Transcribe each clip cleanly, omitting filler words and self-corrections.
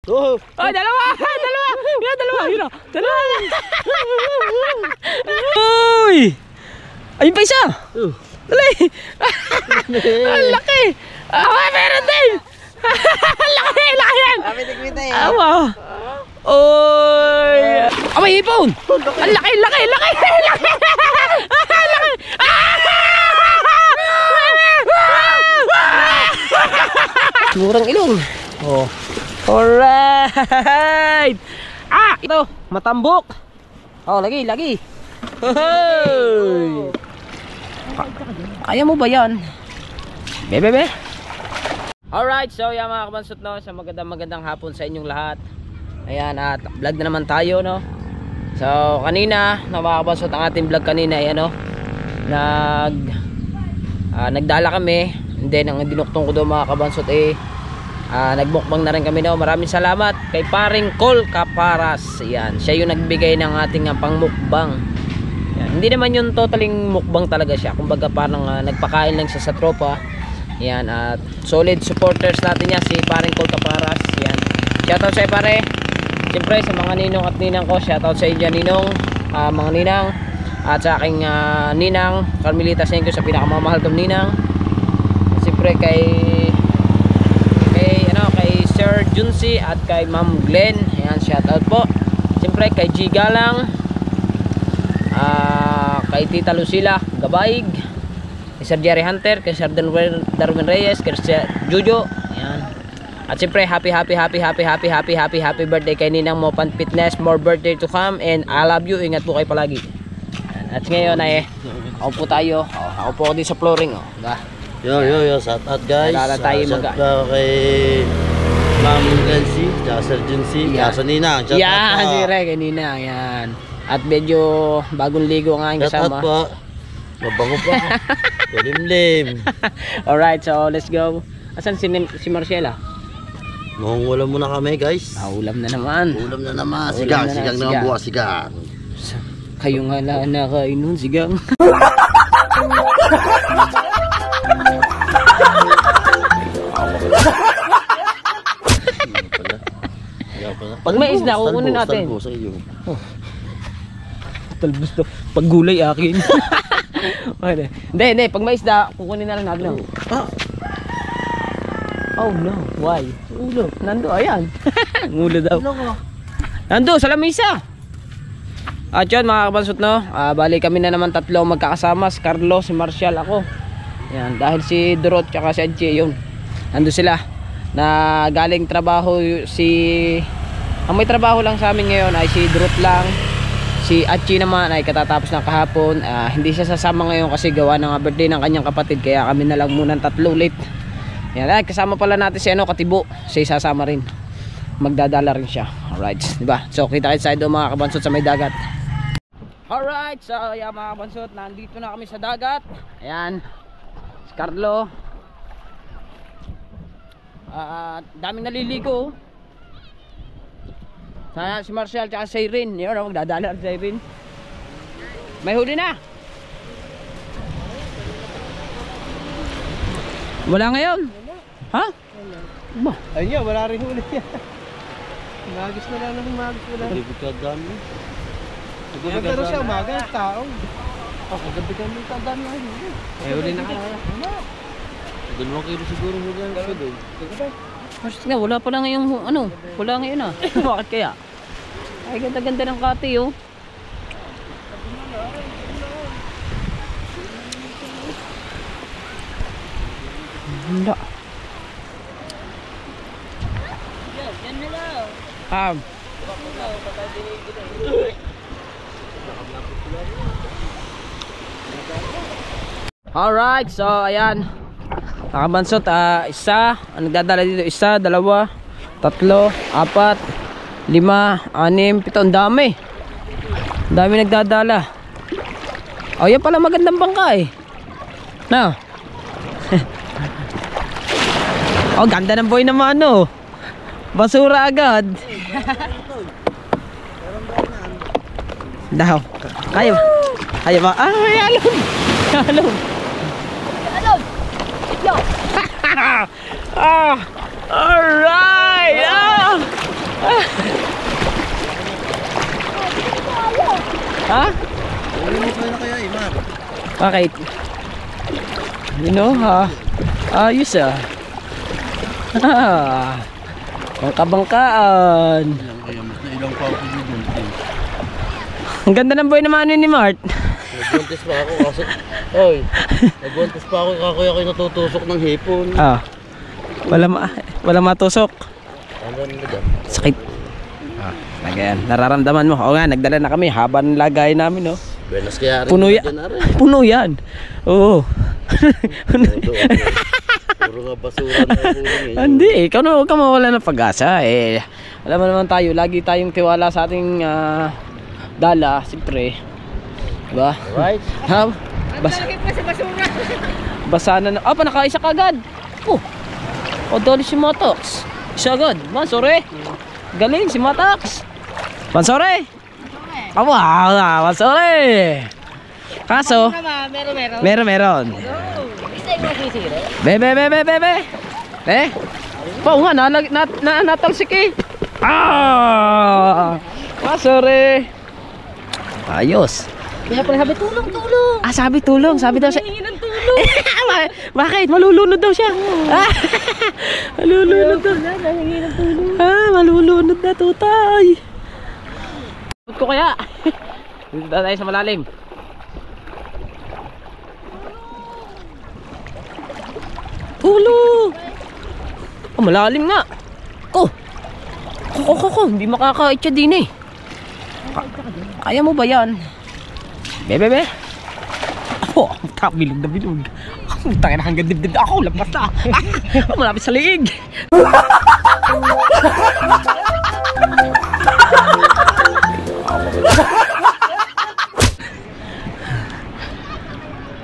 Ay, dalawa! Dalawa! Yan, dalawa! Yun o! Dalawa! Uy! Ayun pa isa! Dali! Ang laki! Meron din! Laki! Laki yan! Awa! Uy! May hipon! Ang laki! Laki! Laki! Laki! Laki! Murang ilong! Oh. Alright! Ito! Matambok! Oh, lagi! Lagi! Hey! Kaya mo ba yan? Bebe! Alright, so yan mga kabansot, no, sa magandang hapon sa inyong lahat. Ayan, at vlog na naman tayo, no. So kanina, na mga kabansot, ang ating vlog kanina, ayan, no, nagdala kami. And then ang dinuktong ko doon mga kabansot, nagmukbang na rin kami, no. Maraming salamat kay paring Col Caparas. Ayan, siya yung nagbigay ng ating pangmukbang. Yan. Hindi naman yung totaling mukbang talaga siya. Kumbaga parang nagpakain lang siya sa tropa. Yan, at solid supporters natin yan, si paring Col Caparas. Yan. Shoutout sa pare. Siyempre sa mga ninong at ninang ko. Shoutout sa inyo ninong, mga ninang. At sa aking ninang Carmelita Senko, sa pinakamamahal kong ninang. At siyempre kay Sir Junsi at kay Ma'am Glenn. Yan, shoutout po. Siyempre kay G Galang, kay Tita Lucila Gabaig, kay Sir Jerry Hunter, kay Sir Darwin Reyes, kay Sir Jojo. Ayan. At siyempre happy birthday kay Ninang Mopan Fitness. More birthday to come and I love you. Ingat po kayo palagi. Ayan. At ngayon ay ako po tayo. Ako po din sa flooring. Diba? Yo, shout out guys. Shout out kay Ma'am Nancy, Sir Junsi, sa Ninang. Shout out po. Si Re, kay Ninang. Yan. At medyo bagong ligo nga ang kasama. Shout out po. Mabango pa. Kulimlim. Alright, so let's go. Asan si Marcela? Mangungulam muna kami guys. Ulam na naman. Ulam na naman. Sigang naman bukas, sigang. Kayo nga lang nakain nun, sigang. Pag may isda, kukunin natin. Talbos to. Pag gulay akin. Hindi. Pag may isda, kukunin na lang natin. Oh no, why? Ulo. Nando, ayan. Ulo daw. Nando, sa lamisa. At yun mga kabansot, no, bali kami na naman tatlo magkakasama. Si Carlos, si Marcial, ako. Yan, dahil si Dorot tsaka si Adje, yun. Nando sila. Na galing trabaho ang may trabaho lang sa amin ngayon ay si Dorot lang. Si Achi naman ay katatapos ng kahapon. Hindi siya sasama ngayon kasi gawa ng birthday ng kanyang kapatid. Kaya kami na lang muna tatlo ulit. Yan, kasama pala natin si Katibo. Siya sasama rin. Magdadala rin siya. Alright, diba? So kita kayo sa doon mga kabansot sa may dagat. Alright, so yeah, mga kabansot, nandito na kami sa dagat. Ayan, si Carlo. Daming naliligo. Sana si Marcial tsaka si Irene. Yun, magdadala si Irene. May huli na. Wala ngayon? Ha? Wala. Ayun, wala rin huli. Magis na lang ng magis wala. Libig ka dami. Pero siya umaga, tao. Kagabi kami tandaan na huli. Huli na ka. 2 kilo siguro huli ang siya doon. First nga, wala pa lang ngayong wala ngayon ah. Bakit kaya? Ay, ganda-ganda ng kati oh. Ganda. Alright, so ayan. Nakabansot, isa, nagdadala dito, 1, 2, 3, 4, 5, 6, 7, 8. Ang dami. Ang dami nagdadala. Oh, yan pala magandang bangka eh. Na. Oh, ganda ng boy naman oh. Basura agad. Daw. Kayo. Kayo ba? Ay, alon. Alon. Alon. Yo. Alright. Ha? Ulimot na kaya eh, Mark. Bakit? You know, ha? Ayos ah. Bangka-bangkaan. Ilang kaya, mas na ilang pa ako dito. Ang ganda ng buhay naman ni Mart. Nagbuntis pa ako kasi, oy, nagbuntis pa ako kakuya ko natutusok ng hipon. Wala matusok. Ano na dyan? Sakit. Lagayan. Nararamdaman mo. Oo nga, nagdala na kami. Haba ng lagay namin, no? Buenas kaya rin. Puno yan. Puno yan. Oo. Puro nga basura na ulo. Hindi, ikaw na huwag ka mawala ng pag-asa. Alam mo naman tayo, lagi tayong tiwala sa ating dala, siyempre. Diba? Right? Ha? Basa na. Panakaisa ka agad. Dali si Matax. Isa agad. Mansore. Galing si Matax. Mansore. Mansore. Kaso, meron. Be. Oo nga, natalsik eh. Mansore. Ayos. Kaya pala sabi, tulong. Sabi tulong. Sabi daw siya. Hingi ng tulong. Bakit? Malulunod daw siya. Malulunod daw. Hingi ng tulong. Malulunod na tutay. Ikot ko kaya. Dito tayo sa malalim. Tulong. Malalim nga. Hindi makakaitya din eh. Kaya mo ba yan? Be. Bilog na bilog. Tangin na hanggang dibdib ako. Lampas na. Malapit sa liig.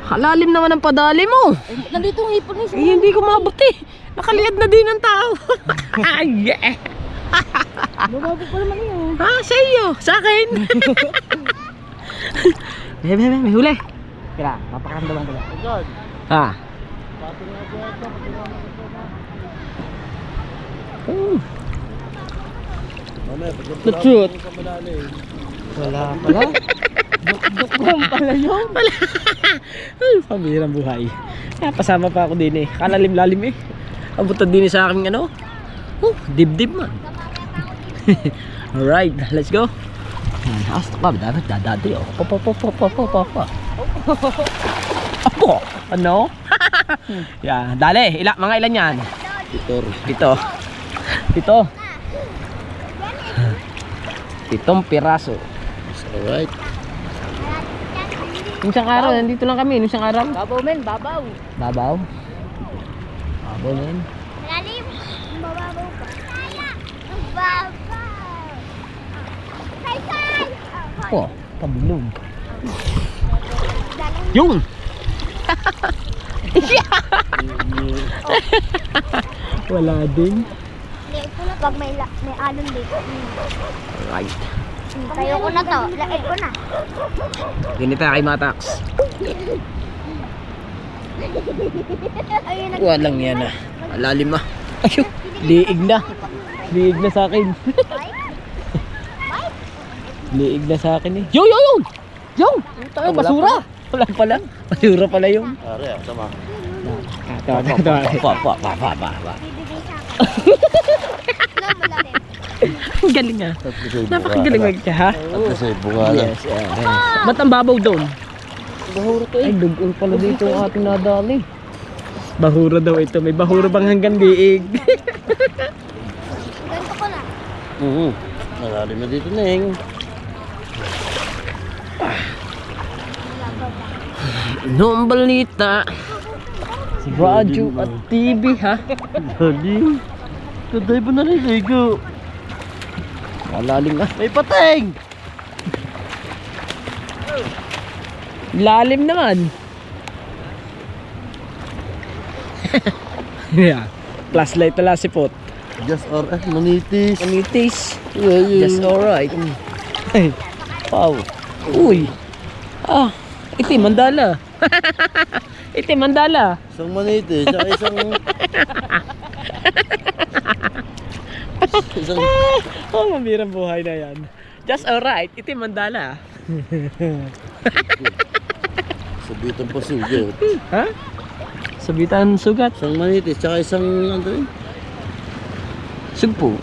Halalim naman ang padali mo. Nandito ang hipon na Hindi ko mabuti. Nakaliad na din ang tao. Yeah. Babago pa naman yun. Sa iyo. Sa akin. May huli. Kira, mapakaramdaman ko lang. God. The truth. Wala pala. Dukdukong pala yun. Ay, pambihirang buhay. Pasama pa ako din eh. Kalalim-lalim eh. Abutan din sa aking dibdib man. Alright, let's go. Dapat dadadi oh. Apo, ano? Yeah, dali. Mga ilan yan? 7. 7 piraso. Alright. Nung isang araw, nandito lang kami. Nung isang araw. Babaw men, babaw. Babaw men. Lalim. Babaw pa. Babaw. Say. Kabilog. Yung! Wala din. Liit ko na pag may alon dito. Right. Tayo ko na to. Liit ko na. Ganito kay Matax. Ayun na. Walang yan ah. Malalim ah. Ayun. Liig na. Liig na sa akin. Liig na sa akin eh. Yo! Tayo, basura. Wala pala. Basura pala yung. Are, sama. Ang galing ah. Napakagaling magkya ha. Kasi bunga lang. Ba't ang babaw doon? Bahura to eh. Ay, dugol pala dito ang ating nadali. Bahura daw ito. May bahura bang hanggang liig? Ganito ko na. Nalalim na dito, Neng. Noong balita. Si Radyo at TV ha. Dali. Taday ba naliligo? Malalim ah. May pateng! Lalim naman. Yeah. Flashlight na lasipot. Just or manitis. Manitis. Just alright. Wow. Uy. Itim mandala. Itim mandala. Isang manitis, tsaka isang... Mabirang buhay na yan. Just alright. Ito yung mandala. Sabitan pa sugat. Ha? Sabitan sugat. Isang manitis, tsaka isang ano rin. Sugpo.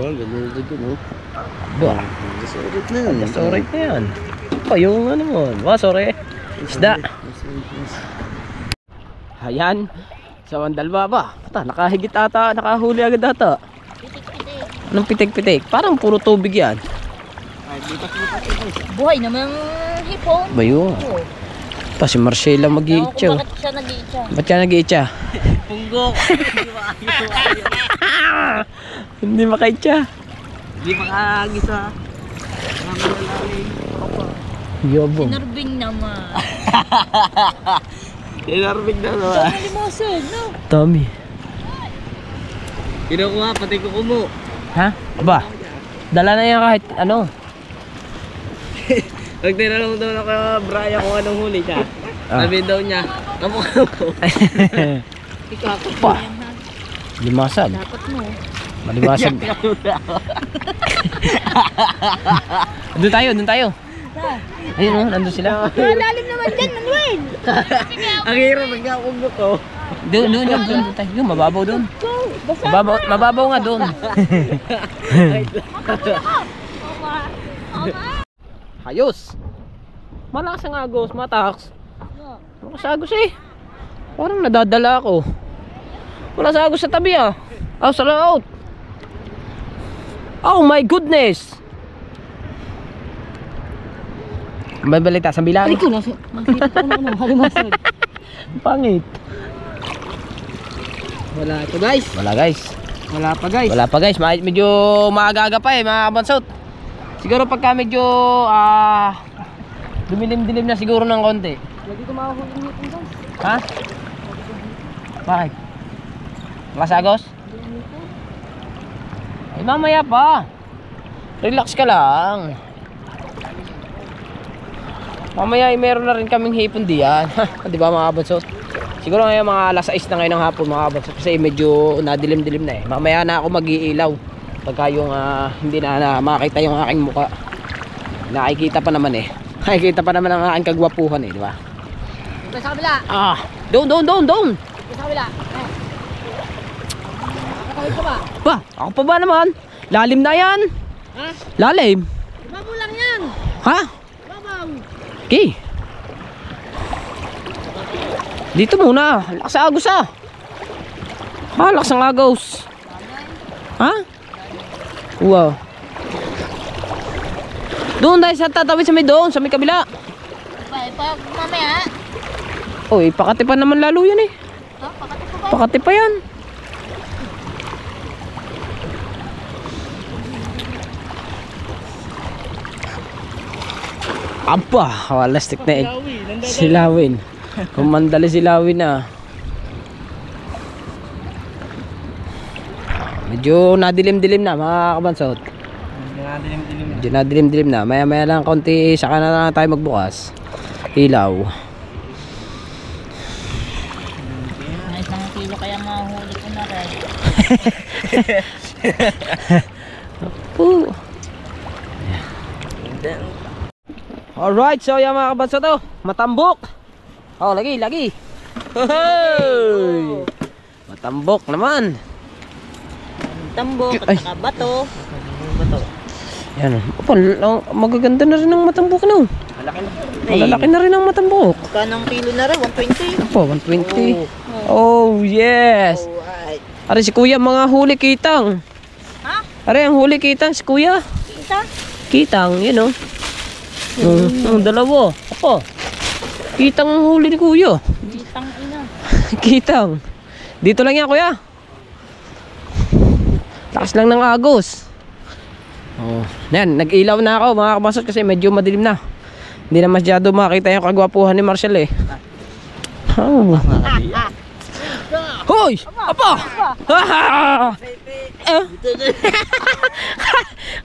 Oh, ganun rin ko, no? Ba? Just alright na yan. Just alright na yan. Oh, yung ano mo. Wow, sorry. Isda. Ayan. Sa mandalba ba? Puta, nakahigit ata. Nakahuli agad ata. Anong pitik-pitik? Parang puro tubig yan. Buhay naman ang hipon. Ba yun? Pa si Marcela mag-iitsa. Bakit siya nag-iitsa? Ba't siya nag-iitsa? Punggok. Hindi makaitsa. Hindi makagisa. Mamalalalim. Yabong. Sinurbing naman. Inarbig na naman. Limasan, no? Tommy. Kinukuha, pati kukumo. Ha? Aba. Dala na yan kahit ano. Pag tinanong daw na kay Brian kung anong huli niya. Sabi daw niya, kamukha mo. Ikaw ako Pa. Limasag. dapat mo. Malimasag. Doon tayo, doon tayo. Ayun oh, nandun sila. Malalim naman dyan, Manuel. Ang hirap magkakumbo ko. Doon tayo. Yung mababaw doon. Mababaw nga doon. Ayos. Malakas ang agos, mataks. Malakas ang agos eh. Parang nadadala ako. Wala sa agos sa tabi ah. Oh, sa laot. Oh my goodness. May balita sa bilang. Ay ko, nakita ko na halimasan. Pangit. Wala ito guys. Wala guys. Wala pa guys. Wala pa guys. Medyo maaga-aga pa eh mga kabansot. Siguro pagka medyo dumilim-dilim na siguro ng konti. Lagi ko makahuli nito guys. Ha? Bakit? Masagos? Ay mamaya pa. Relax ka lang. Mamaya ay meron na rin kaming hipon diyan. Di ba mga kabansot? Siguro ngayon mga alas 6 na ngayon ng hapon mga kabansot. Kasi medyo nadilim-dilim na eh. Mamaya na ako mag-iilaw. Pagka yung hindi na makita yung aking muka. Nakikita pa naman eh. Nakikita pa naman ang aking kagwapuhan eh, di ba? Ito sa kabila. Doon. Ito sa kabila. Nakakawid ka ba? Ba, ako pa ba naman? Lalim na yan. Ha? Lalim. Babaw lang yan. Ha? Babaw. Okay. Dito muna. Lakas ang agos ah. Ha, lakas ang agos. Ha? Wow. Doon tayo sa tatawid sa may doon, sa may kabila. Pag mamaya. Oy, pakati pa naman lalo yan eh. Ha? Pakati ko ba? Pakati pa yan. Aba, walastik na eh. Silawin. Kumandali silawin na. Medyo nadilim-dilim na mga kabansot. Medyo nadilim-dilim na. Maya-maya lang konti, saka na lang tayo magbukas. Ilaw. Isang kilo kaya mahuli ko na rin. Alright, so yan mga kabanso to, matambok. Oh, lagi. Hoy! Matambok naman. Tambok, Ay. bato. Yan. Opo, magaganda na rin ang matambok no. Malalaki na rin ang matambok. Kanang kilo na rin, 120. Opo, 120. Oh, yes. Are si kuya, mga huli kitang. Ha? Are ang huli kitang si kuya. Isa? Kitang, yun oh. Dalawa. Opo. Kitang ang huli ni kuya. Itang ina. Kitang. Dito lang yan kuya. Lakas lang ng agos. Oh, yan, nag-ilaw na ako mga kabasot kasi medyo madilim na. Hindi na masyado makita yung kagwapuhan ni Marshall eh. Oh. Hoy! Apa!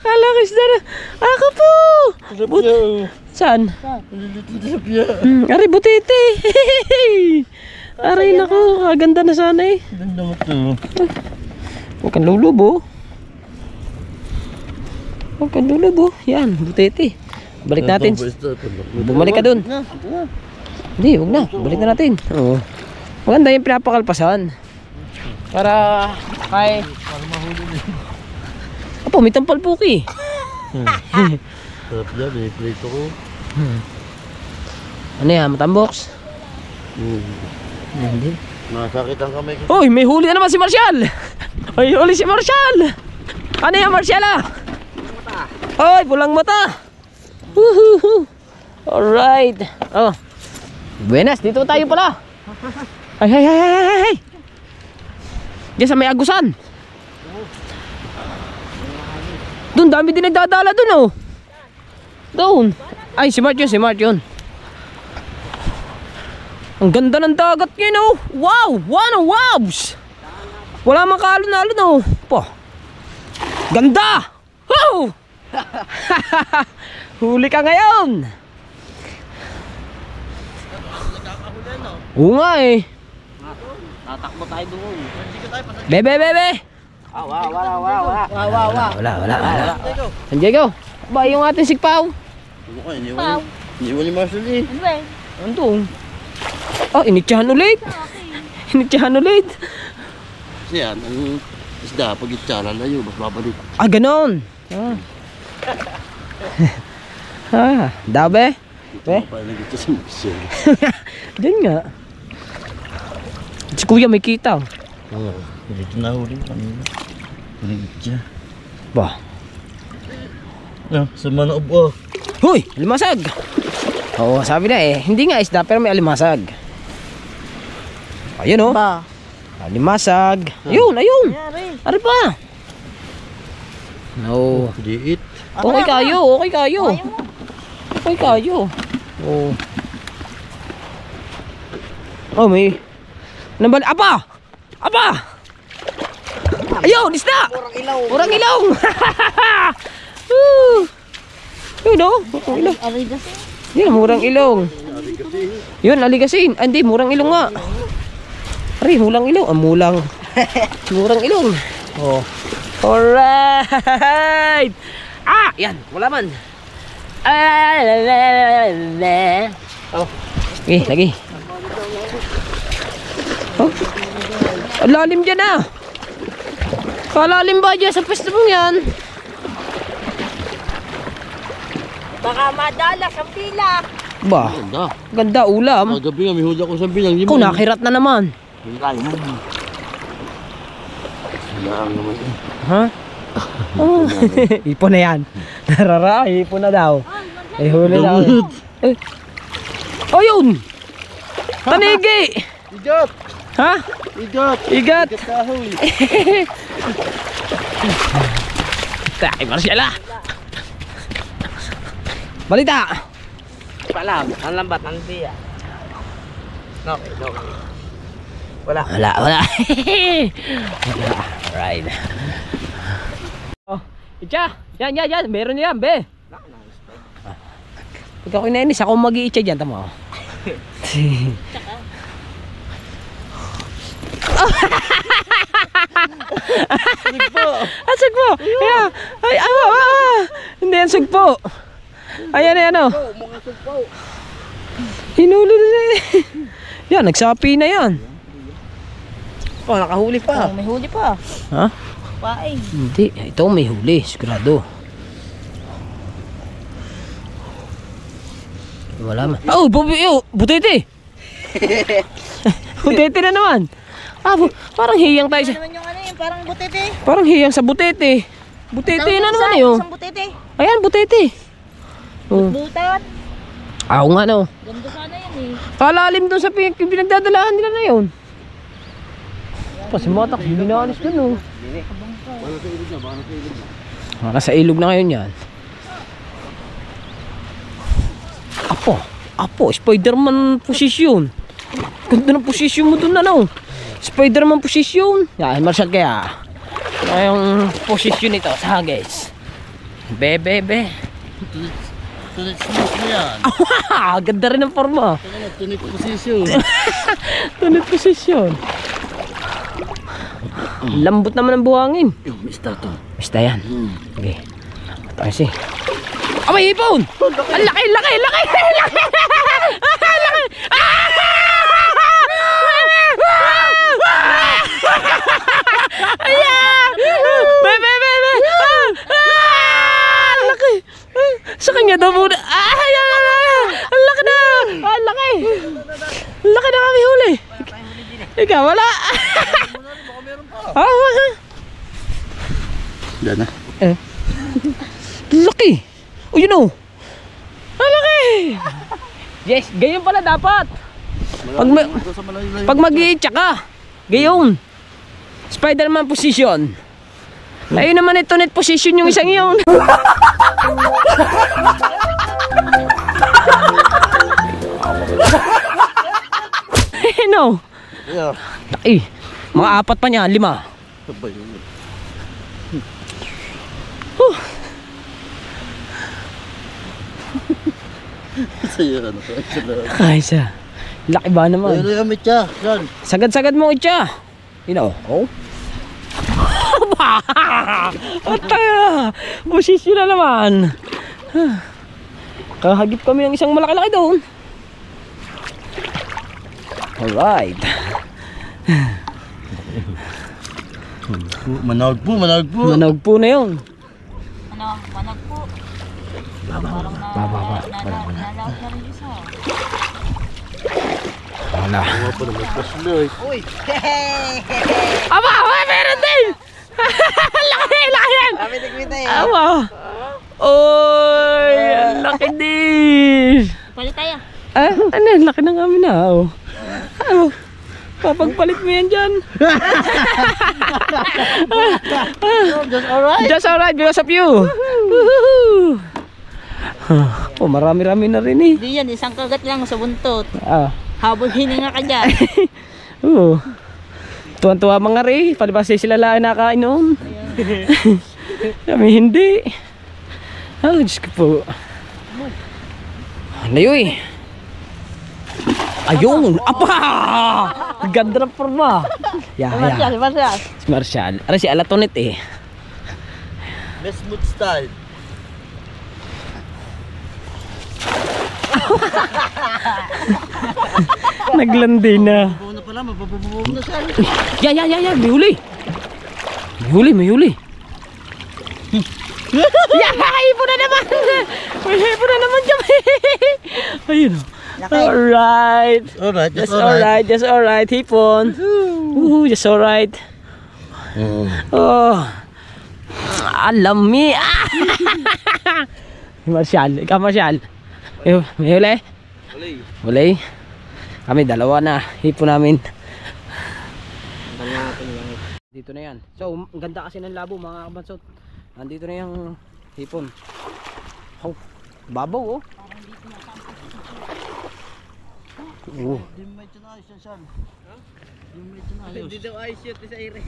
Kalakis na na. Ako po! Saan? Ari butete. Aray nako, kaganda na sana eh. Huwag kang lulubo. Huwag ka lulubo. Yan, butete. Balik natin. Bumalik ka dun. Hindi, huwag na. Balik na natin. Oo. Maganda yung pinapakalpasan. Para kay... Apo, may tampalpuki. Sarap dyan, may plate ako. Ano yan, matambox? Hindi. Nasakit ang kamay ko. Hoy, may huli na naman si Marshall. May huli si Marshall. Ano yan, Marshall ah? Hoy, pulang mata. Woohoo. Alright. Oh. Buenas, dito tayo pala. Ay. Diyan sa may agusan. Doon, dami din nagdadala doon oh. Doon. Ay, si Mart yun. Ang ganda ng dagat ngayon oh. Wow, wows. Wala mang kalon-alon oh. Po. Ganda. Wow. Huli ka ngayon. Oo nga eh. Tatakbo tayo doon. Bebe. Wala. Wala. San Diego. Ba yung ating sigpaw? Ano ka, iniwan ni Marshall eh. Ano ba? Andun. Oh, initsahan ulit. Kasi yan, ang isda, pag itsara, layo, mas babalik. Ah, ganon. Dabe? Eh? Paano dito sa Marshall? Diyan nga. Si kuya may kita. Oo, dito na huli kanina. Pinagitsa. Ba? Sa manoob oh. Hoy, alimasag. Oo, sabi na eh. Hindi nga isda pero may alimasag. Ayun oh. Ba? Alimasag. Ayun. Ari pa. No. Liit. Okay kayo. Oh. Oh, may nambal. Apa! Ayun, isda! Murang ilaw. Yun oh. Arigasin. Yan, murang ilong. Yun, aligasin. Ah, hindi, murang ilong nga. Ari, mulang ilong. Mulang. Murang ilong. Oh. Alright. Ah, yan. Wala man. Oh. Lagi. Oh. Ang lalim dyan ah. Kalalim ba dyan sa pwesto mong yan? Baka madalas ang pila. Ba, Ganda. ganda ulam. Gabi nga, may huli ako sa bilang. Ikaw nakirat na naman. Hilahin mo. Hilahin naman eh. Ha? Oh. Ipon na yan. Narara, ipon na daw. Eh, huli na. Eh. Oh, yun! Tanigi! Igat! Ha? Igat! Igat! Kahoy! Tay, Marshall ah! Balita! Palam, ang lambat, ang tiya. Okay. Wala. Alright. Oh, Itcha! Yan. Meron yan, be. Pag ako inainis, ako mag-i-itcha dyan. Tama ako. Sugpo! Yeah. Ay, hindi yan sugpo. Ayan, oh. Hinuli na eh. Yan, nagsapi na yan. Oh, nakahuli pa. May huli pa. Ha? Paay. Hindi, ito may huli, sigurado. Wala man. Oh, butete. Butete na naman. Ah, parang hiyang tayo sa... Ano naman yung ano yun? Parang butete. Parang hiyang sa butete. Butete na naman yun. Isang butete. Ayan, butete. Oh. Butat. Ah, nga no. Ganda sana yun eh. Kalalim doon sa pinagdadalahan nila na yun. Pasimatak, hindi na alis doon oh. Nasa ilog na ngayon yan. Apo, Spider-Man posisyon. Ganda ng posisyon mo doon ano. Spider-Man posisyon. Yan, Marshall kaya. Yung posisyon nito sa guys. Bebe. Tunit mo yan. Ganda rin ang forma. Tunit position. Tunit posisyon. Lambot naman ang buhangin. Yung mister to. Basta yan. Okay. Tayo si. Ah, may hipon! Ang laki, laki, laki! Laki! Laki! Ayan! Laki! Sa kanya daw muna. Ang laki na! Ang laki! Ang laki na kami huli. Ikaw, wala. Yan na. Laki! Oh, you know! Ang laki! Yes, gayon pala dapat. Pag mag-i-itcha ka, gayon. Spider-Man position. Ayun naman ito, net position yung isang yun. No. Yeah. Laki. Mga 4 pa niya, 5. Sabay yun. Sa'yo ano sa Ay, sa. Laki ba naman? Ano yung mitya? Yan. Sagad-sagad mo itcha. You know. Oh. Ataya. Posisyon na naman. Kahagip kami ng isang malaki-laki doon. Alright. Manawag po, manawag po. Manog po na yun. Ano, manag po. Parang Baba. nalaot na rin isa. Wala. Mga po naman pasloy. Uy! Aba! Meron din! Laki! Laki yan! Kami nagmita eh. Aba! Oy! Laki din! Palit tayo. Ano yan? Laki ng amin na. Oh. Oh. Papagpalit mo yan dyan. Just alright. Just alright because of you. Woohoo! Oh, marami-rami na rin eh. Hindi yan, isang kagat lang sa buntot. Habol hininga ka dyan. Oo. Tuwan-tuwa mga rin. Palibas sila lang nakain noon. Kami hindi. Oh, Diyos ko po. Layo eh. Ayun! Apa! Ganda ng forma. Marshall, Marshall. Si Marshall. Ara si Alatonet eh. Best mood style. Naglandi na. Mababaw na pala, mababaw na siya. Ya, may huli. May huli. Ipo na naman. Ipo na naman dyan. Ayun o. Alright. Alright, Just alright, just alright. Hipon. Just alright. Oh. Alami. Marshall, ikaw Marshall. May huli? Huli. Kami dalawa na. Hipon namin. Dito na yan. So, ang ganda kasi ng labo mga kabansot. Nandito na yung hipon. Oh, babaw oh. Oh. Di may tunay siya siya. Di may tunay. Hindi daw ayos yun sa ire.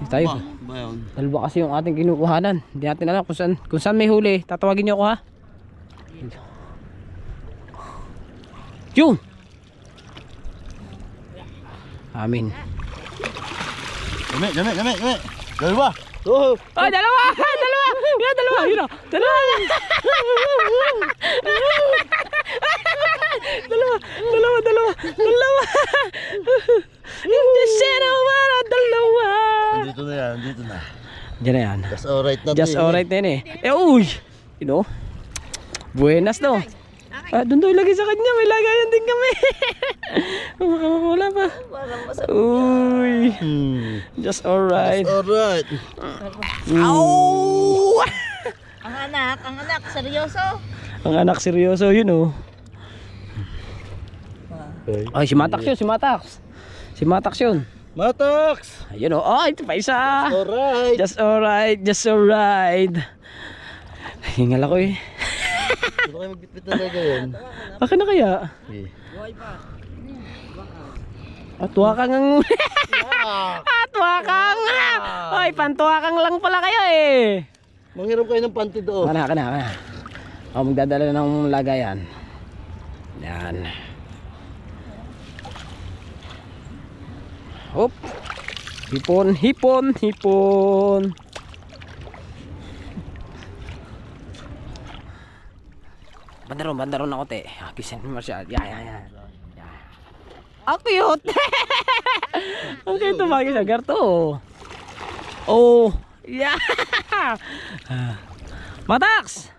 Tayo. Ba yun? Dalawa kasi yung ating kinukuhanan. Hindi natin alam kung saan may huli. Tatawagin niyo ako ha. Yun. Amin. Gami. Dalawa. Oh. Ay, dalawa! Yan, dalawa! Yun o! Dalawa! Hindi siya naman ang dalawa! Dito na yan, dito na. Diyan na yan. Just alright na. Just alright na yun eh. Uy! You know? Buenas no? Doon daw ilagay sa kanya. May lagayan din kami. Wala pa. Uy! Just alright. Just alright. Ow! Ang anak, seryoso. Ang anak seryoso yun oh. Ay, si Matax yun, si Matax yun. Matax! Ayun oh, ito pa isa. Alright. Just alright. Hingal ako eh. Ano kayo magbitbit na talaga yun? Baka na kaya? Tuwakang ang... Tuwakang! Ay, pantuwakang lang pala kayo eh. Manghiram kayo ng panty doon. Kana. O, magdadala ng lagayan. Yan. Hop. Hipon. Bandaron ako, te. Kisan mo siya. Yan. Ang cute! Ang cute tumagi sa garto. Oh, yeah! Matax!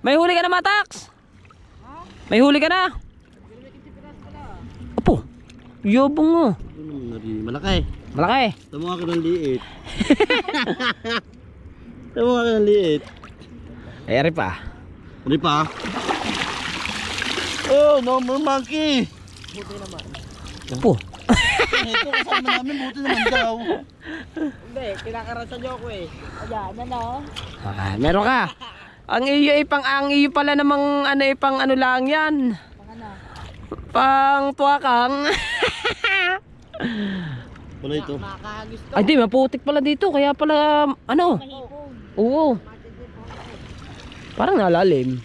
May huli ka na, Matax? May huli ka na? Apo, yabong mo. Malaki. Malaki. Tama ka ng liit. Tama ka ng liit. Ay, ari pa. Ano pa? Oh, no more monkey. Apo. Ito kasama namin, buti naman daw. Hindi, kinakarasan niyo ako eh. Ayan, ano? Meron ka. Ang iyo pala namang pang ano lang yan. Pang ano? Pang tuwakang. Wala ito. Ay, di, maputik pala dito. Kaya pala, ano? Mahipon. Oo. Parang nalalim.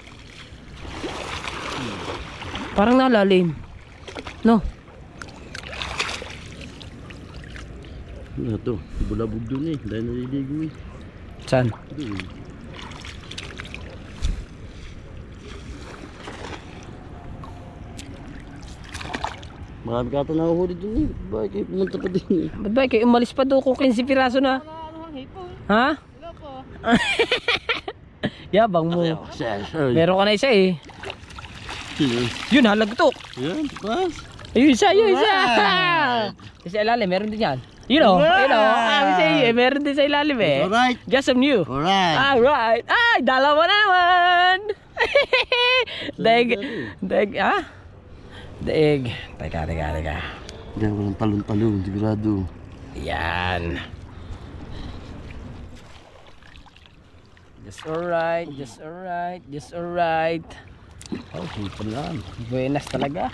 No? Ano ito? Bulabog dun eh. Dahil naliligo eh. Saan? Doon. Marami ka ito nahuhuli dun eh. Bakit kayo pumunta pa din eh? Ba't ba kayo umalis pa doon kung 15 piraso na? Ha? Yabang mo. Meron ka na isa eh. Yun, halagtok. Yan, pas. Ayun isa. Sa ilalim, meron din yan. Meron din sa ilalim eh. Alright. Just some new. Alright. Alright. Ay, dalawa naman. Daig. Teka. Yan, walang talon-talon, sigurado. Yan. Just alright. Oh, hipon lang. Buenas talaga.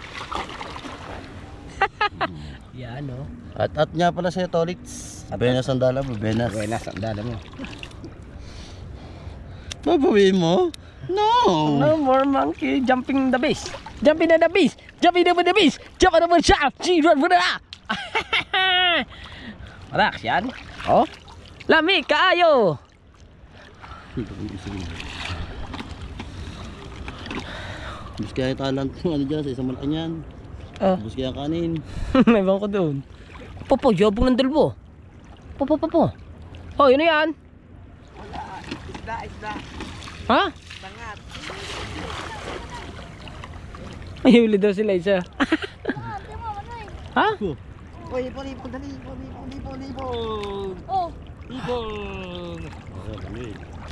Yan, no? At nga pala sa'yo, Tolits. Benas ang dala mo, Benas. Buenas ang dala mo. Babawiin mo? No! No more monkey jumping the base. Jumping on the base. Jump on the shop. Run for the Relax yan. Oh. Lami kaayo. Bus kaya talang ano dyan sa isang malaking yan. Oh. Bus kaya kanin. May bang ko doon. Popo, jobong ng dalbo. Popo. Oh, yun na yan. Isda. Ha? Tangat. May huli daw sila isa. Ha? Uy, ipon, dali. Ipon. Oh, Ipon.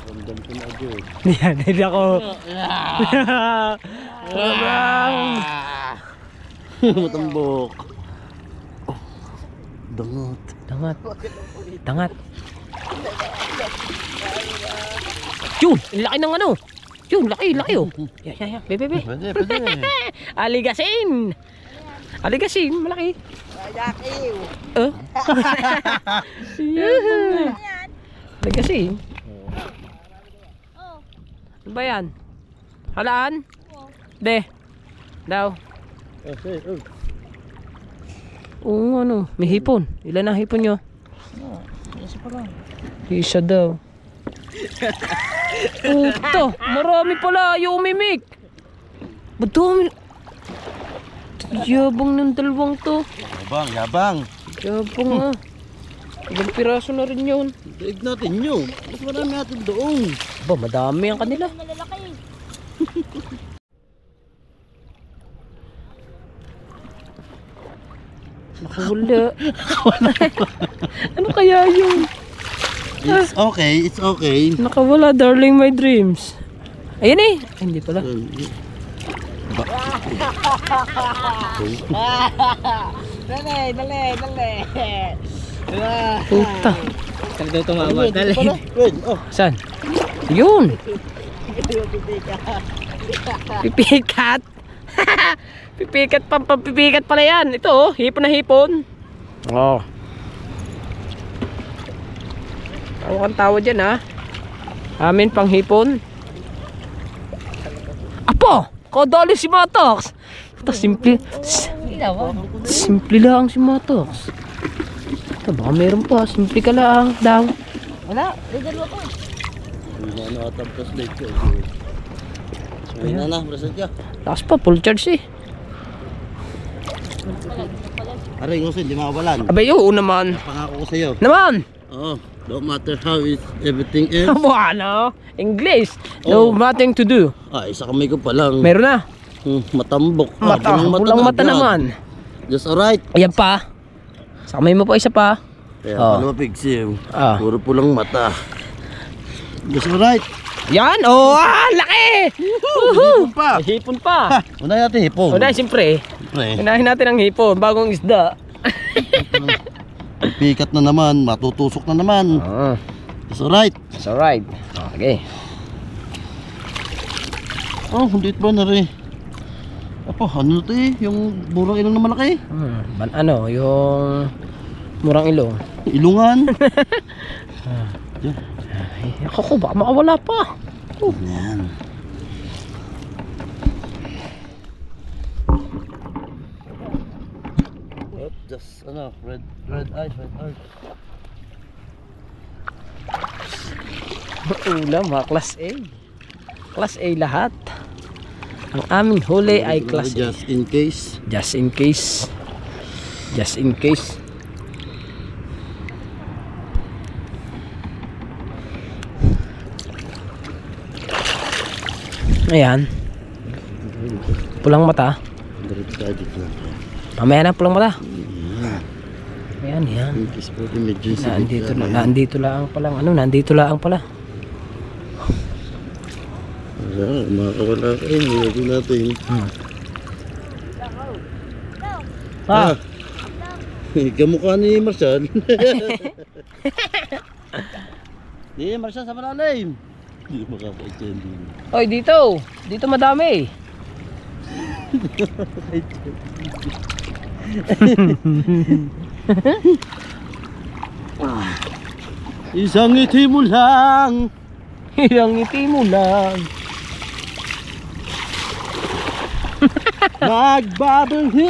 Ramdam ko na agad. Yan, hindi ako. Matambok. Oh, Dangat. Yun, laki ng ano. Yun, laki oh. Yan. Bebe. Pwede. Aligasin, malaki. Yakiw. Oh. Aligasin. oh. Ano ba yan? Halaan? De. Daw. Oo, ano, may hipon. Ilan ang hipon nyo? Isa pa lang. Isa daw. Puto, marami pala. Ayaw umimik. Ba't dumi? Yabang ng dalawang to. Yabang. Yabang ah. Ilang piraso na rin yun. Daig natin yun. Mas marami natin doon. Ba, madami ang kanila. Malalaki. Nakawala. Ano kaya yun? It's okay. Nakawala, darling, my dreams. Ayan eh. Ay, hindi pala. Dali. Puta. Talaga tumama. Dali. Wait, oh. Saan? Yun. Pipikat. Pipikat pala yan. Ito oh, hipon na hipon. Oh. Tawag ang tawad dyan ha. Amin pang hipon. Apo! Kadali si Matox. Ito simple. Simple lang si Matox. Ito baka meron pa. Simple ka lang daw. Wala, may dalawa ko. Ano atang translate ko. Ayun na, present ka. Lakas pa, full charge eh. Aray, gusto, hindi makawalan. Abay, oo naman. Pangako ko sa'yo. Naman! Oo, don't matter how is everything else. Ano? English. No nothing to do. Ah, isa kamay ko pa lang. Meron na. Matambok. Pulang mata naman. Just alright. Ayan pa. Sa kamay mo pa isa pa. Kaya Oh. pala mapigsim. Ah. Puro pulang mata. Just alright. Yan! Oh, laki! Hipon pa. May hipon pa. Unahin natin hipon. Unahin, siyempre. Siyempre. Unahin natin ang hipon. Bagong isda. Pikat na naman. Matutusok na naman. Just alright. It's alright. Okay. Oh, hindi ba na rin? Apo, ano na ito eh? Yung burang ilong na malaki. Ano, yung murang ilong. Ilungan. Ay, ako, baka makawala pa. Yan. Just red eyes. Ulam, mga class A. Class A lahat. Ang aming huli ay class A. Just in case. Just in case. Just in case. Ayan. Pulang mata. Mamaya na pulang mata. Ayan, yan. In case for emergency. Nandito lang pala. Nandito lang pala. Makakawala ka rin. Nilagyan natin. Ah. Kamukha ni Marshall. Di, Marshall sa malalim. Hindi makaka-attend din. Oy, dito. Dito madami. Isang ngiti mo lang. Ilang ngiti mo lang. Magbabalik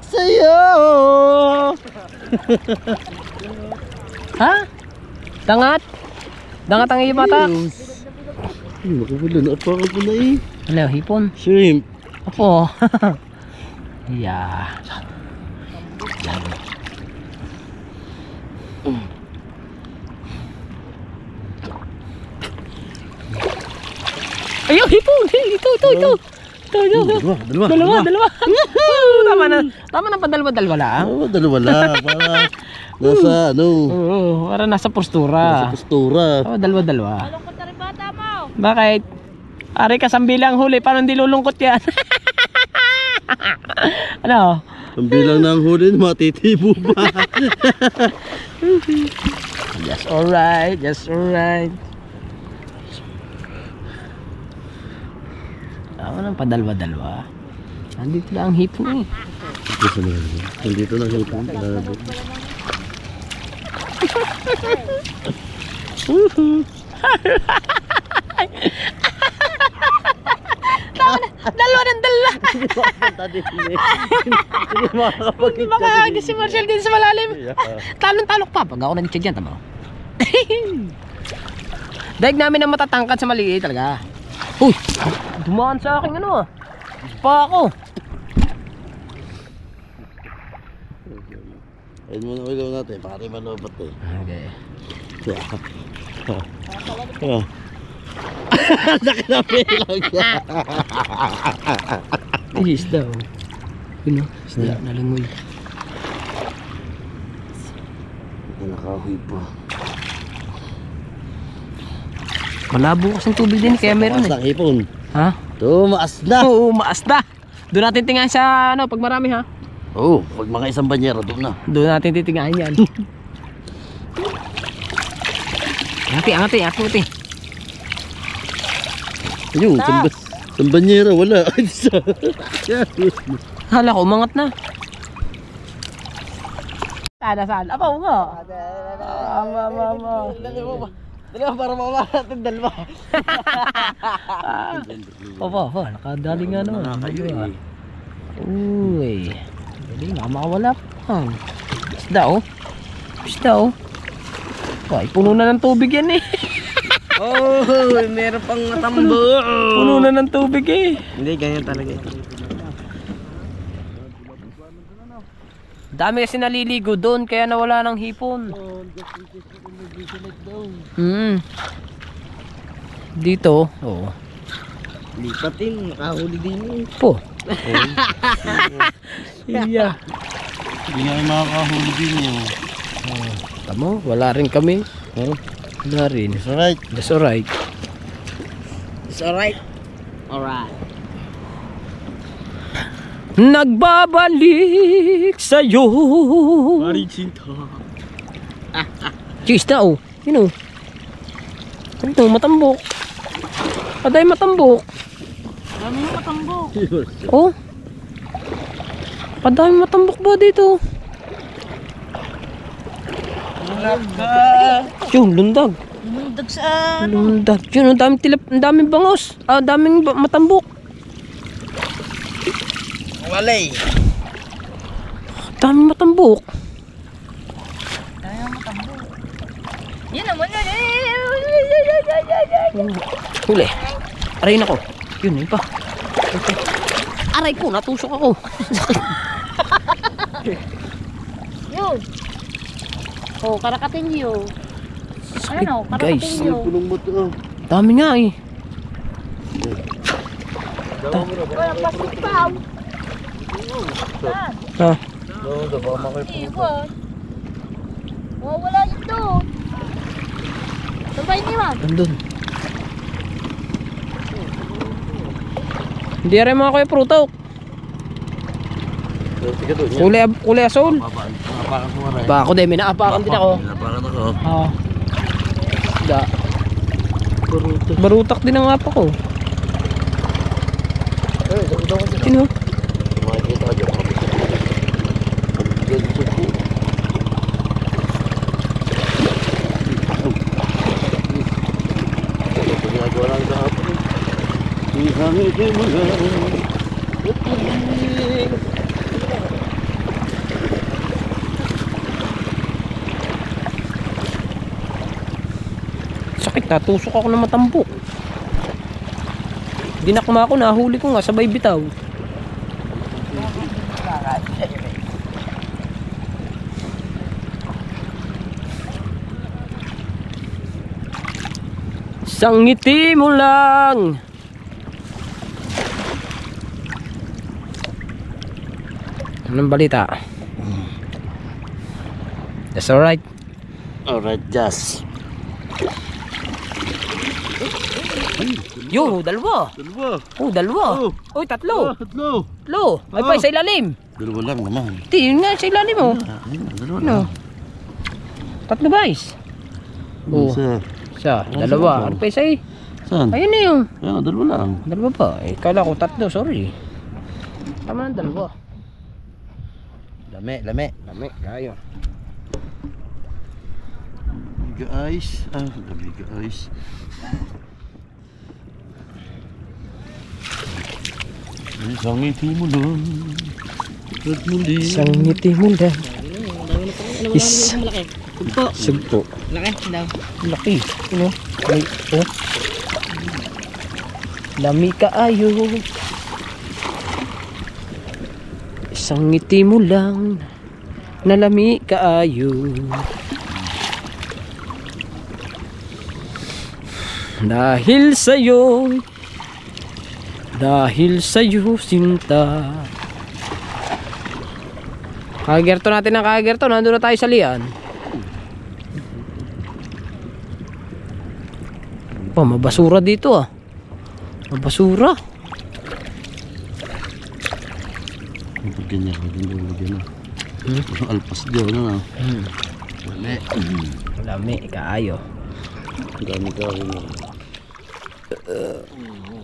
sa'yo. Ha? Dangat? Dangat ang iyong mata? Nakawala na pa ako na eh. Ano, hipon? Shrimp. Apo. Yeah. Ayun, hipon! Ito. Dalawa. Tama na pa dalawa lang. Oo, dalawa lang. Para nasa ano. Oo, para nasa postura. Nasa postura. Oo, dalawa. Malungkot na rin bata mo. Bakit? Ari ka sambilang huli, paano hindi lulungkot yan? Ano? Ang bilang ng huli, matitibo pa. Just alright. Ako nang padalwa-dalwa. Nandito lang ang hipon eh. Nandito na hipon. Dalawa. Makakagis si Marshall din sa malalim. Talon-talok pa. Pag ako nag-check yan, tama. Daig namin ang matatangkad sa maliit talaga. Uy! Dumaan sa akin ano ah. Pa ako. Ayun muna ulo natin. Pari malobat eh. Okay. Laki na pilang yan. Ay, isda oh. Yun oh, isda nalangoy. Nakahoy pa. Malabo kasing tubig din kaya meron Tumaas eh. na hipon. Ha? Tumaas na. Oo, maas na. Doon natin tingnan sa ano, pag marami ha. Oo, pag mga isang banyera doon na. Doon natin titingnan yan. Angati. Ayun, isang banyera, wala. Hala ko, umangat na. Saan? Apaw nga. Dalawa para mawala natin dalawa. Opo, nakadali nga naman. Uy. Hindi, nakamakawala pa. Isda oh. Ay, puno na ng tubig yan eh. Oh. Meron pang matambo. Puno na ng tubig eh. Hindi, ganyan talaga ito. Dami kasi naliligo doon kaya nawala ng hipon. Dito, oh. Lipatin, nakahuli din eh. Po. Iya. Hindi nga makakahuli din yun. Tamo, wala rin kami. Wala rin. It's alright. That's alright. It's alright. Alright. Nagbabalik sa'yo. Maricinta. Cheese na oh. Yun oh. Ito, matambok. Aday matambok. Dami yung matambo. Oh. Kadami matambok ba dito? Yung lundag. Lumundag sa Lundag. Yun, ang daming bangos. Ah, daming matambok. Walay. Daming matambok. Dami yung matambo. Yan naman na. Huli. Aray na ko. Yun, yun pa. Aray ko, natusok ako. Yun. Oh, karakatin niyo. Ano, Guys, karakatin niyo. Punong mo ito. dami nga eh. Walang plastic pa. Ah, Iwan. Wala yun doon. Sabay niwan. nandun. Hindi rin mga kuya prutok. Sige doon. Kulay asol. Napakan ko nga rin. Ba ako din, may naapakan din ako. Napakan ako. Ah. Da. Barutak din ang apa ko. Sino? Makikita ka dyan. Ganito po. Ito ginagawa lang sa hapon. Ihangiti mo lang. Sakit, natusok ako ng matambok. Dinakma ko, nahuli ko nga, sabay bitaw. Isang ngiti mo lang. Anong balita? That's alright. Alright, Jazz. Yo, dalawa. Dalawa. Oh, dalawa. Oh. Oy, tatlo. Tatlo. Tatlo. Ay pa, sa ilalim. Dalawa lang naman. Hindi, yun nga, sa ilalim oh. Dalawa Ano? Tatlo guys. Oh, Isa. isa, dalawa. Ano pa isa eh? Saan? Ayun na yun. Ayan, dalawa lang. Dalawa pa. Eh, kala ko tatlo, sorry. Tama na dalawa. Lame, lame. Lami, kayo. Guys. Dami guys. Isang ngiti mo lang. At muli. Isang ngiti mo lang. Sugpo. Laki daw. Laki. Ano? May, oh. Lami kaayo. Isang ngiti mo lang. Nalami kaayo. Dahil sa'yo sinta. Kagerto natin ang kagerto. Nandun na tayo sa lian. Oh, mabasura dito ah. Mabasura. Pag ganyan, ganyan. Alpas dyan, ano? Lame. Lami kaayo. Dami ka rin.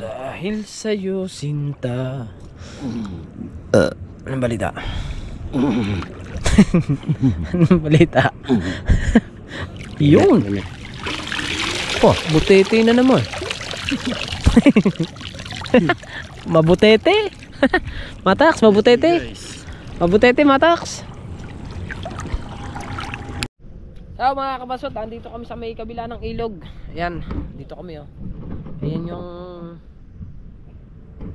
Dahil sa'yo sinta. Anong balita? Anong balita? Yun. Oh, butete na naman. Mabutete. Matax, mabutete. Mabutete, matax. So mga kabasot, andito kami sa may kabila ng ilog. Ayan, dito kami oh. Ayan yung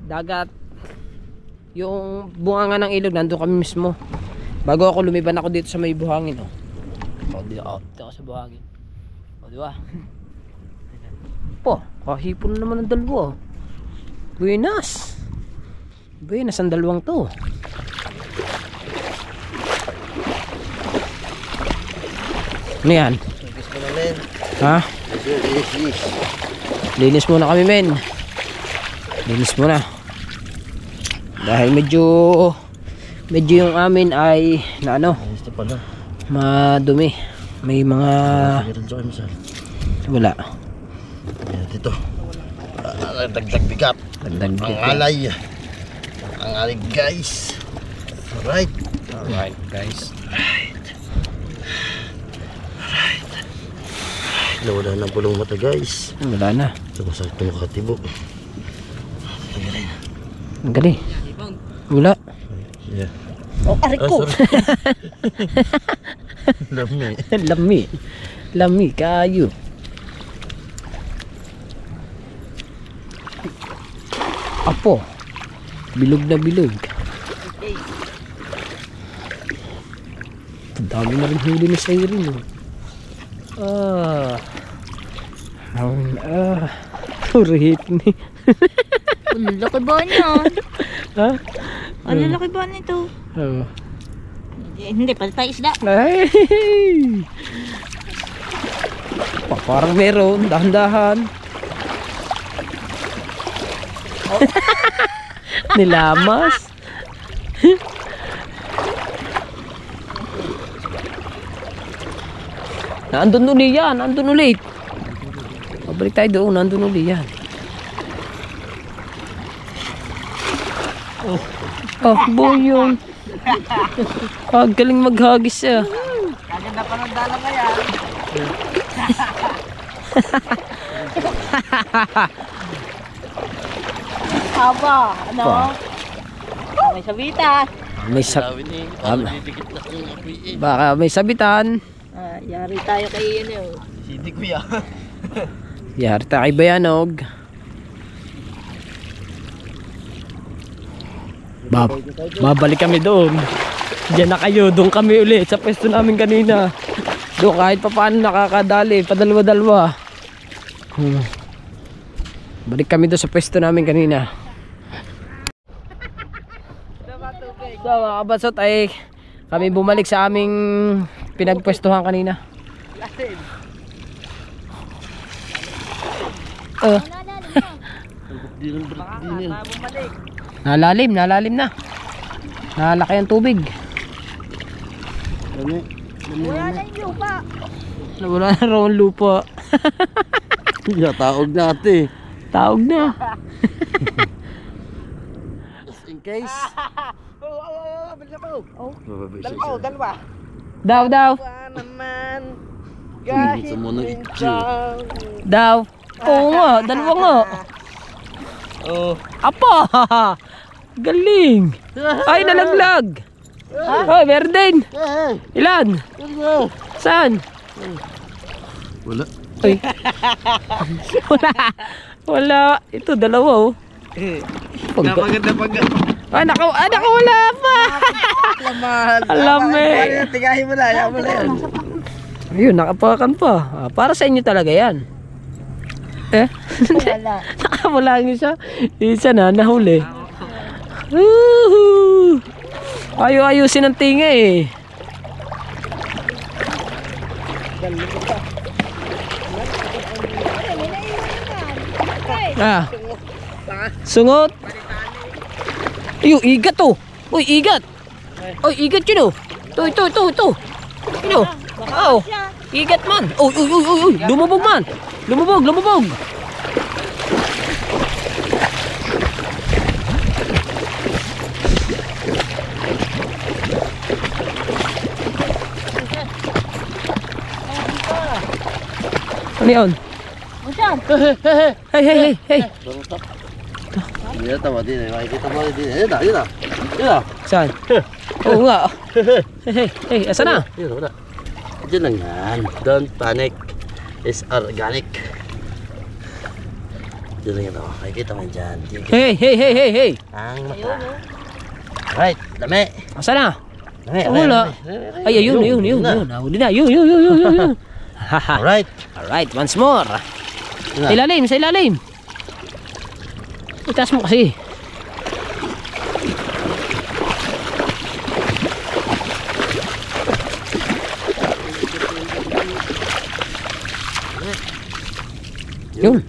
dagat. Yung bunganga ng ilog, nandun kami mismo. Bago ako lumiban ako dito sa may buhangin oh. Dito ako sa buhangin. O diba? Po, kahipon na naman ang dalawa. Buenas. Buenas ang dalawang to. Ano yan? Service ko na, men. Ha? Yes. Linis muna kami, men. Linis muna. Dahil medyo yung amin ay na ano, Ayos na pala. madumi. May mga Meron sa kayo, Misal. wala. Ayan, dito. Dagdag bigat. Dagdag Ang bigat. alay. Ang alay, guys. Alright. Alright, guys. Nawala na ang pulong mata, guys. Wala na. Ito masakit na makatibo. Ang galing. Wala. Yeah. Oh, aray ko. Lami. Lami. Lami kayo. Apo. Bilog na bilog. Ang dami na rin huli ni Siren. Turhit ni. Ang laki ba niya? Ha? Ang laki ba nito? Oh. Hindi, pa isda. Ay! Parang meron, dahan-dahan. Nilamas. Nandun uli yan, nandun ulit. Pabalik tayo doon, nandun uli yan. Oh, boyong. Galing maghagis siya. Kaganda pa ng dalang kaya. Haba, ano? Pa. May sabitan. May sa Sabi ni, didikit na kong apoy eh. baka may sabitan. Yari tayo kay ano. Hindi ko yan. Yari tayo kay Bayanog. Babalik kami doon. Diyan na kayo, doon kami ulit sa pwesto namin kanina. Doon kahit pa paano nakakadali, padalwa-dalwa. Balik kami doon sa pwesto namin kanina. So mga kabatsot ay kami bumalik sa aming pinagpwestuhan kanina. Di ng break din yan. Nalalim na. Nalaki ang tubig. Lami. Wala na yung lupa. Wala na raw ang lupa. Taog na ate. Taog na. Just in case. Dalawa. Daw. Naman. Sa mo ng itcho. Daw. Oo nga, dalawa nga. Oh. Apa! Galing! Ay, nalaglag! Ay, meron din! Ilan? Saan? Wala. Ay. Wala. Ito, dalawa oh. Napaganda pag... Wala pa! Laman. Alam eh. Tigahin mo na. Ayaw mo na yan. Ayun, nakapakan pa. Para sa inyo talaga yan. Wala. Wala ang isa. Isa na, nahuli. Woohoo! Ayusin ang tinga eh. Sungot. Ayun, igat oh. Uy, igat. Uy, igat yun oh. Ito. Ito. Oh, igat man. Uy. Lumubog man. Lumubog. Ano yun? Hey. Hindi na tama din eh. Makikita mo din. Ayun na. Saan? Oo nga. Hey, asa na? Ayun, wala. Diyan lang yan. Don't panic. It's organic. Diyan lang yan. Oh, makikita mo dyan. Hey, hey, hey, hey, hey. Ang mata. Alright, dami. Asa na? Dami, Wala. Ay, ayun. Nahuli na. Yun. Haha. Alright. Alright, once more. Sa ilalim. Itaas mo kasi. Yun.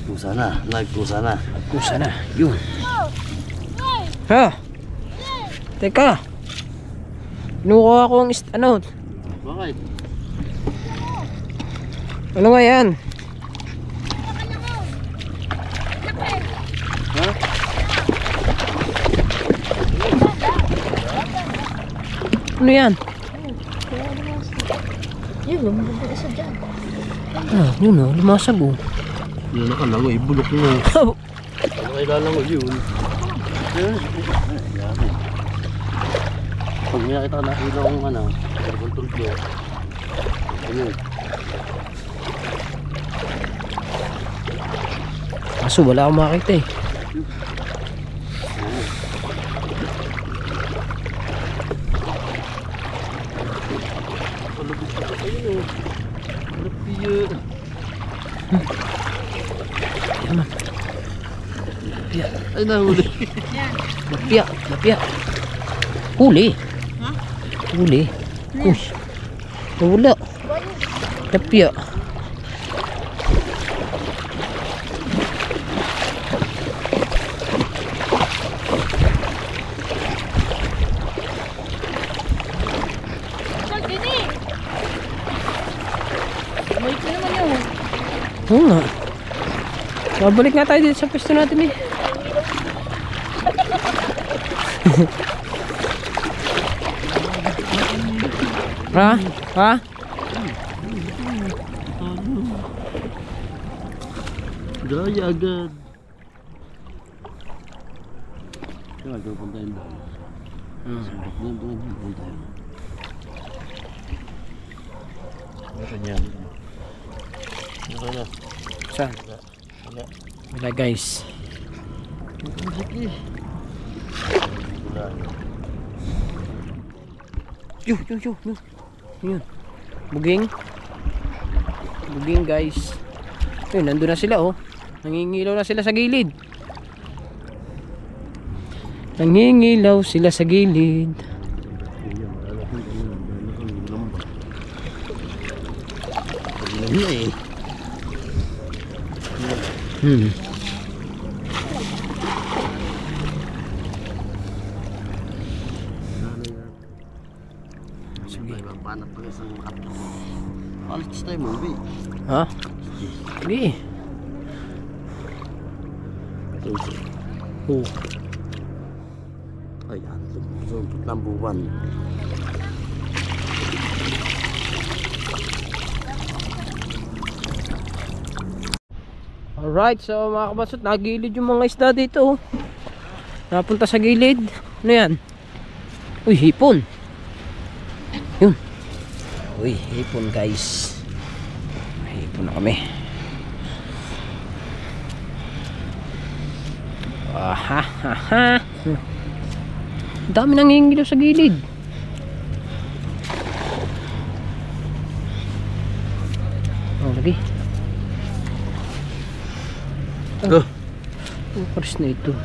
Kusa na. Nagkusa na. Kusa na. Yun. Ha? Teka. Kinukuha ko ang ano. Bakit? Ano nga yan? Ano yan? Yun, lumabog isa dyan. Ah, yun o. Lumasag o. Yun na ka lang. Ibulok mo. Ano kailangan mo yun? Pag may nakita ka nakita kong control ko. Ayun. Kaso wala akong makita eh. Ay, nahuli. Lapya. Huli. Huli. Uy. Nawala. Lapya. Oo nga. Babalik nga tayo dito sa pwesto natin eh. Ha? Gaya agad. Kaya pupuntahin doon. Pupuntahin. Meron yan. Saan? Wala guys. Yun. Buging guys. Yun, nandun na sila oh. Nangingilaw na sila sa gilid. Sige. Paano pa isang makapit? College time movie. Ha? Sige. Oh. Ayan, sumpit ng buwan. Alright, so mga kabasot, nagilid yung mga isda dito. Napunta sa gilid. Ano yan? Uy, hipon. Yun. Uy, hipon guys. Hipon na kami. Ahahaha. Dami nangingilaw sa gilid. Oh, lagi. Oh, Paris na ito.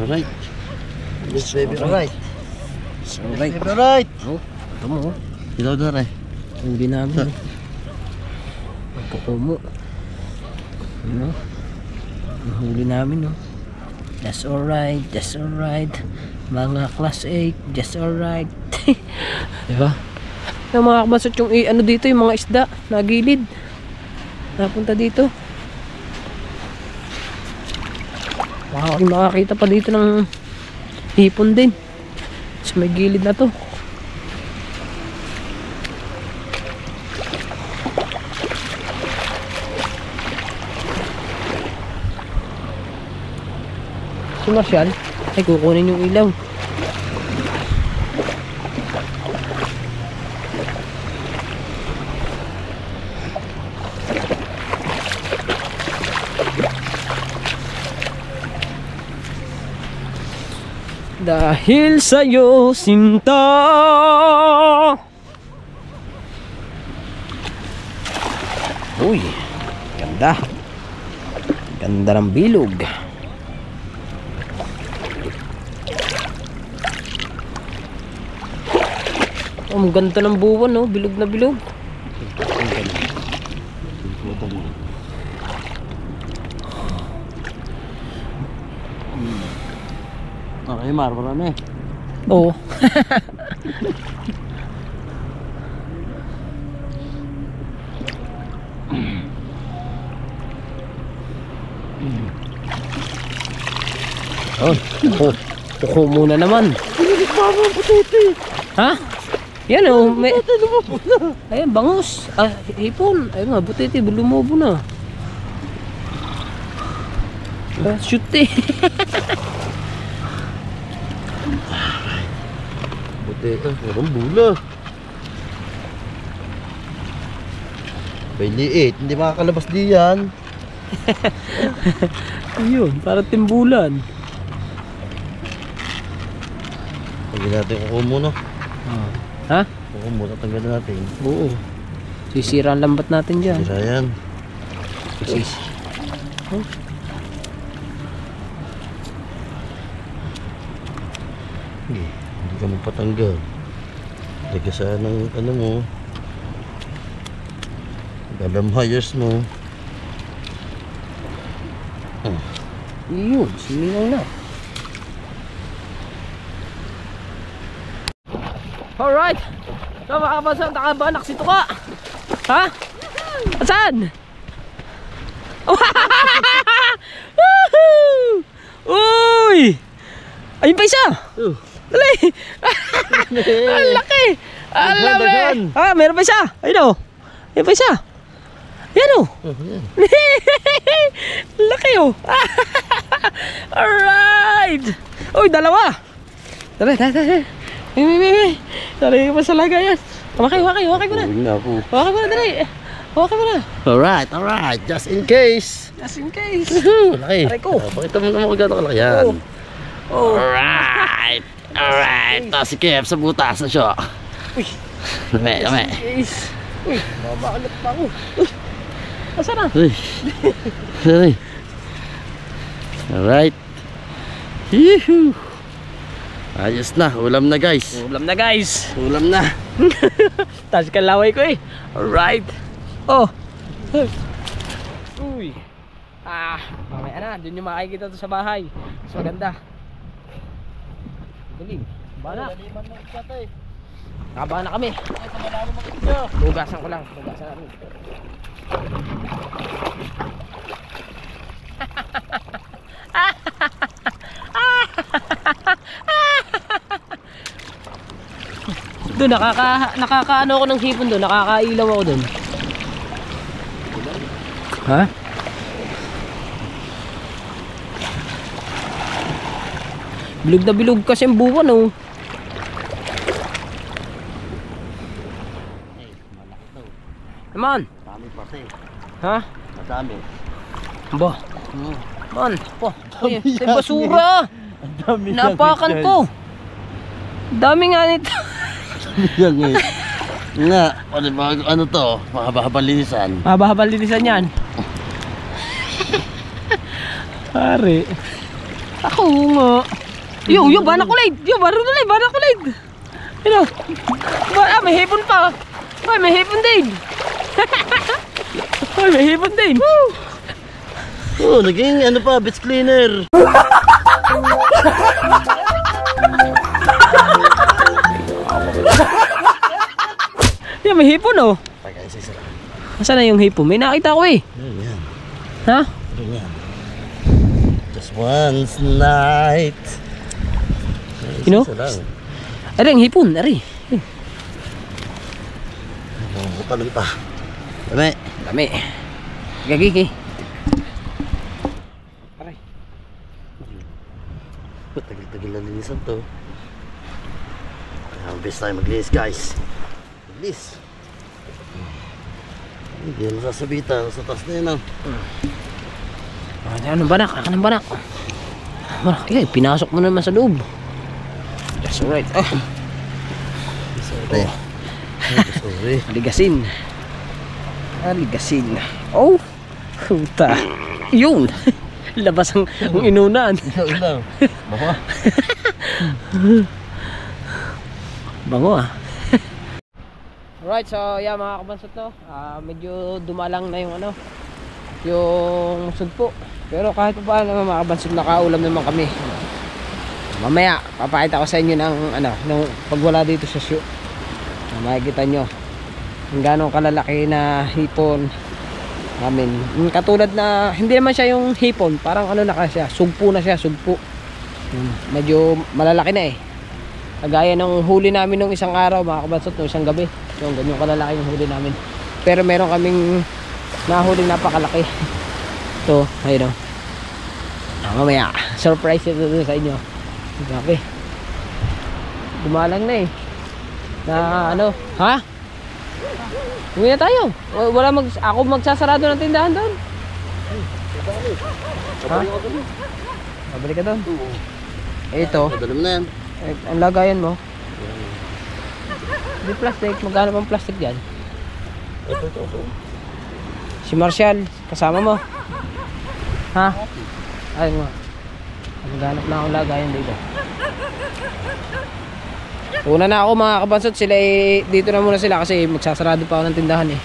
alright. Yes, baby, alright. Alright. Baby, alright. Oh, ito mo. Ilaw na rin. Huli namin. Pagkukumo. Ano? Huli namin, no? That's alright. Mga class 8, just alright. Diba? Yung mga kabasot yung ano dito, yung mga isda, nagilid. Napunta dito. Makakita pa dito ng hipon din. Sa may gilid na to. Si Marshall ay kukunin yung ilaw. Dahil sa'yo, sinta. Uy, ganda. Ganda ng bilog. Ang ganda ng buwan, no? Bilog na bilog. Okay, Mar, marami. Oo. Oh, kuko muna naman. Ha? Yan oh, may... Ayan, bangus. Ah, hipon. Ayun nga, butete, lumubo na. Ah, shoot eh. Butete, merong bula. May liit, hindi makakalabas diyan. Ayun, para timbulan. Tanggalin natin kuko muna. Ha? Kuko muna, tanggalin natin. Oo. Sisira ang lambat natin dyan. Sira yan. Huh? Hindi ka magpatanggal. Lagasan ng ano mo. Galamhayas mo. Yun, siningaw na. Alright. So mga kabansa, nakabanak si Tuka. Ha? Saan? Uy! Ayun pa isa! Dali! Ang laki! Ang laki! Ah, meron pa isa! Ayun o! Ayun pa isa! Ayan o! Laki o! Alright! Uy, dalawa! Dali, dali, dali! Dali pa sa laga yan! Wakay mo na! Uwing na ako. Wakay mo na, dali! Wakay mo na! Alright. Just in case. Just in case! Laki. Aray ko. Pakita mo naman kung gano'n kalaki yan. Oh. Alright. Tapos si Kev sa butas na siya. Uy. Dami. Yes! Uy, mabakalap pa ako! Uy! Asa na? Uy. Sorry. Alright. Yuhu. Ayos na. Ulam na guys. Ulam na guys! Ulam na. Tapos kalaway ko eh! Alright! Oh! Uy! Ah! Mamaya na, dun yung makikita to sa bahay. Mas maganda. Galing. Banak. Nakabahan na kami. Hugasan ko lang. Hugasan namin. Doon nakakaano ako ng hipon doon, nakakailaw ako doon. Ha? Bilog na bilog kasi ang buwan oh. Naman. Dami pati. Ha? Madami. Ba? Man, po. Ito basura. Dami Napakan ko. Dami nga nito. Yan eh. Nga, ano to? Mahaba-haba-linisan. Mahaba-haba linisan yan. Pare. Ako nga. Yo, banak ulit. Yo, banak ulit. Ano? May hipon pa. Ay, may hipon din. Ay, may hipon din. Oh, naging ano pa, beach cleaner. Yan, may hipon oh. Nasaan na yung hipon? May nakita ko eh. Yan. Ha? Yan. Just once night. You know? Ari, ang hipon. Ari. Talong pa. Dami. Dami. Gagigi. Aray. Tagal-tagal na linisan to. Kaya best tayo maglinis guys. Maglinis. Hindi na sasabitan. Sa taas na yun ah. Anong banak? Banak. Pinasok mo naman sa loob. That's alright. Oh. Sorry. Sorry. Aligasin. Aligasin. Oh. Puta. Yun. Labas ang inunan. Yun lang. Baka. Bango ah. Alright, so yeah mga kabansot no. Medyo dumalang na yung ano, yung sugpo. Pero kahit pa paano mga kabansot, nakaulam naman kami. Mamaya papakita ko sa inyo ng ano, nung pagwala dito sa shoe. Makikita nyo kung gaano kalalaki na hipon namin. Katulad na hindi naman siya yung hipon, parang ano na siya, sugpo na siya, sugpo. Medyo malalaki na eh. Kagaya ng huli namin nung isang araw mga kabansot, nung isang gabi. Yung ganyan kalalaki yung huli namin. Pero meron kaming nahuling napakalaki. Ito, ayun o. Mamaya, surprise ito sa inyo. Grabe. Dumalang na eh. Na ano, ha? Uwi na tayo. Ako magsasarado ng tindahan doon. Ha? Babalik ka doon. Ito. Madalim na yan. Ang lagayan mo. Di plastic. Magkano pang plastic dyan? Ito. Si Marshall, kasama mo. Ha? Ayun mo. Maghanap na akong lagayan dito. Una na ako mga kabansot. Sila dito na muna sila kasi magsasarado pa ako ng tindahan eh.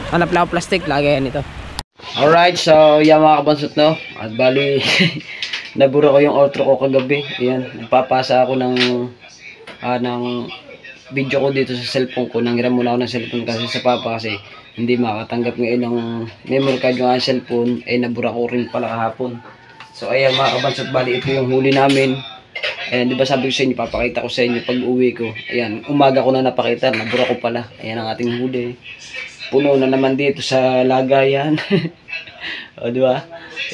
Hanap lang ako plastic. Lagayan ito. Alright, so yan mga kabansot no. At bali nabura ko yung outro ko kagabi. Ayan, nagpapasa ako ng video ko dito sa cellphone ko. Nanghiram muna ako ng cellphone kasi sa papa kasi hindi makatanggap ngayon ng memory card yung cellphone. Eh nabura ko rin pala kahapon. So ayan mga kabansot, bali ito yung huli namin. Ayan, di ba sabi ko sa inyo, papakita ko sa inyo pag uwi ko. Ayan, umaga ko na napakita, nabura ko pala. Ayan ang ating huli. Puno na naman dito sa lagayan. O di ba?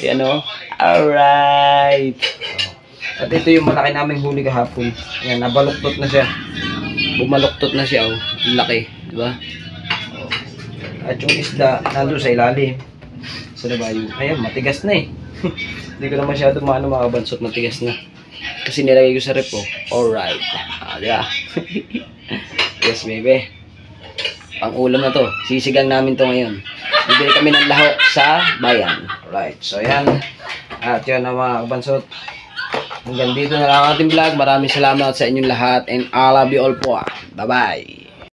Ayan o. Alright. At ito yung malaki naming huli kahapon. Ayan, nabaluktot na siya. Bumaluktot na siya, oh. Laki, di ba? Oh. At yung isda nandun sa ilalim. So diba yung, ayan, matigas na eh. Hindi ko na masyado makabansot, matigas na. Kasi nilagay ko sa rep, oh. Alright. Diba? Yes, baby. Pang ulam na to. Sisigang namin to ngayon. Bibili kami ng lahok sa bayan. Alright, so ayan. At yun na mga kabansot. Hanggang dito na lang ang ating vlog. Maraming salamat sa inyong lahat. And I love you all po. Bye-bye.